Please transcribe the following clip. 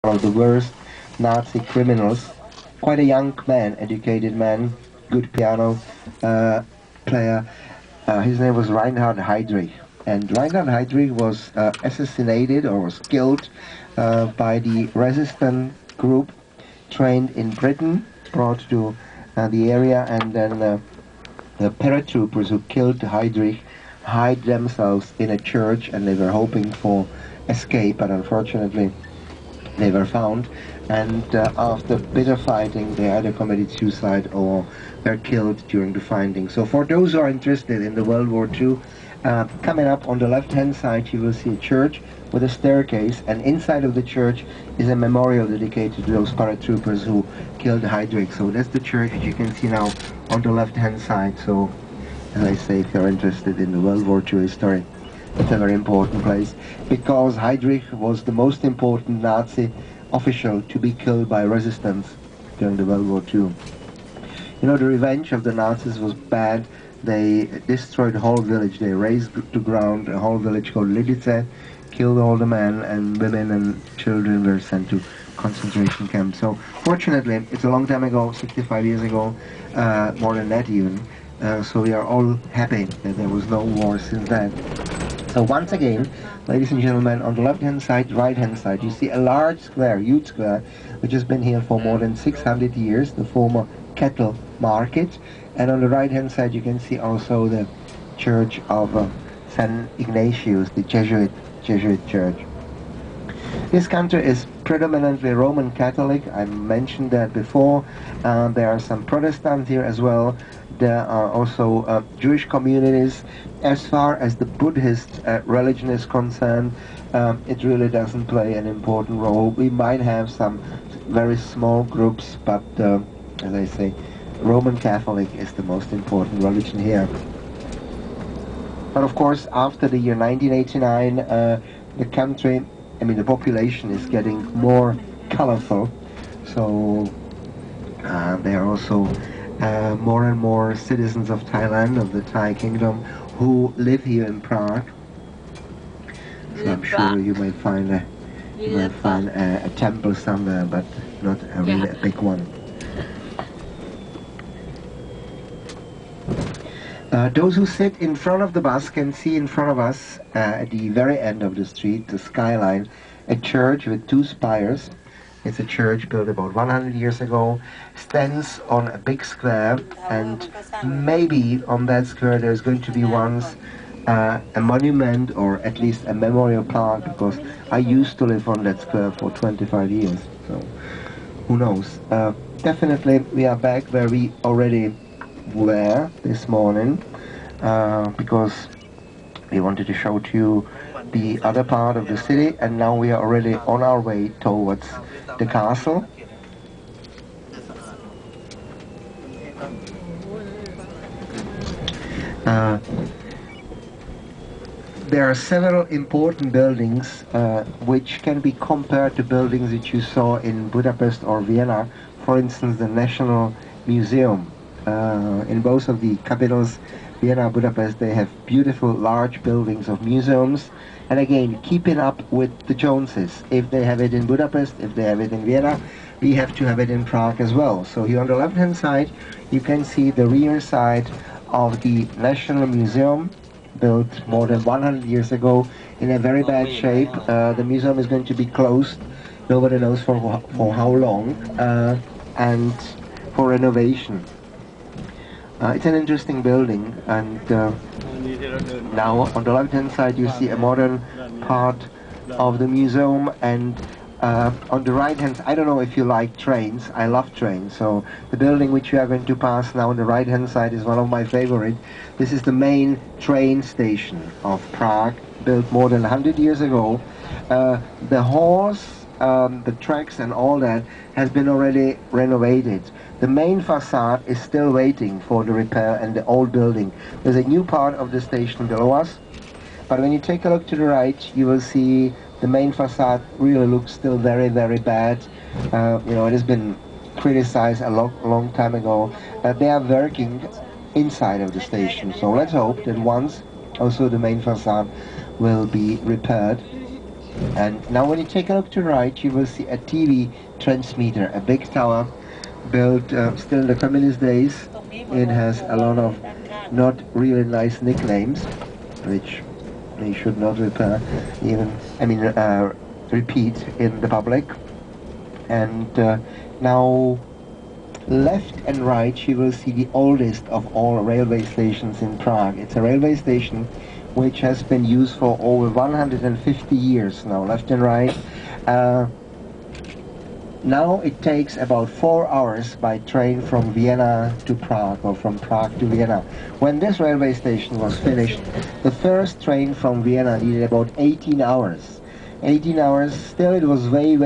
of the worst Nazi criminals. Quite a young man, educated man, good piano player. His name was Reinhard Heydrich. And Reinhard Heydrich was assassinated or was killed by the resistance group trained in Britain, brought to the area, and then the paratroopers who killed Heydrich hide themselves in a church, and they were hoping for escape, but unfortunately they were found, and after bitter fighting they either committed suicide or were killed during the finding. So for those who are interested in the World War II, coming up on the left hand side you will see a church with a staircase, and inside of the church is a memorial dedicated to those paratroopers who killed Heydrich. So that's the church that you can see now on the left hand side. So as I say, if you're interested in the World War II history, it's a very important place, because Heydrich was the most important Nazi official to be killed by resistance during the World War II. You know, the revenge of the Nazis was bad. They destroyed the whole village. They razed to ground a whole village called Lidice, killed all the men and women and children were sent to concentration camps. So fortunately, it's a long time ago, 65 years ago, more than that even. So we are all happy that there was no war since then. So once again, ladies and gentlemen, on the left-hand side, right-hand side, you see a large square, huge square, which has been here for more than 600 years, the former cattle market. And on the right-hand side, you can see also the church of St. Ignatius, the Jesuit church. This country is predominantly Roman Catholic. I mentioned that before. There are some Protestants here as well. There are also Jewish communities. As far as the Buddhist religion is concerned, it really doesn't play an important role. We might have some very small groups, but as I say, Roman Catholic is the most important religion here. But of course, after the year 1989, the country, the population is getting more colorful. So there are also more and more citizens of Thailand, of the Thai kingdom, who live here in Prague. So I'm sure you might find a temple somewhere, but not a really big one. Those who sit in front of the bus can see in front of us, at the very end of the street, the skyline, a church with two spires. It's a church built about 100 years ago, stands on a big square, and maybe on that square there's going to be once a monument, or at least a memorial park, because I used to live on that square for 25 years, so who knows. Definitely we are back where we already were this morning, because we wanted to show to you the other part of the city, and now we are already on our way towards the castle. There are several important buildings which can be compared to buildings that you saw in Budapest or Vienna. For instance, the National Museum. In both of the capitals, Vienna and Budapest, they have beautiful large buildings of museums, and again, keeping up with the Joneses. If they have it in Budapest, if they have it in Vienna, we have to have it in Prague as well. So here on the left hand side you can see the rear side of the National Museum, built more than 100 years ago, in a very bad shape. The museum is going to be closed, nobody knows for how long, and for renovation. It's an interesting building, and now on the left hand side you see a modern part of the museum, and on the right hand, I don't know if you like trains, I love trains, so the building which we are going to pass now on the right hand side is one of my favorite. This is the main train station of Prague, built more than 100 years ago. The halls, the tracks and all that has been already renovated. The main facade is still waiting for the repair, and the old building. There's a new part of the station below us, but when you take a look to the right, you will see the main facade really looks still very, very bad. It has been criticized a long time ago. They are working inside of the station, so let's hope that once also the main facade will be repaired. And now when you take a look to the right, you will see a TV transmitter, a big tower built still in the communist days. It has a lot of not really nice nicknames, which they should not repeat in the public. And now left and right you will see the oldest of all railway stations in Prague. It's a railway station which has been used for over 150 years now, left and right. Now it takes about 4 hours by train from Vienna to Prague, or from Prague to Vienna. When this railway station was finished, the first train from Vienna needed about 18 hours. 18 hours, still it was way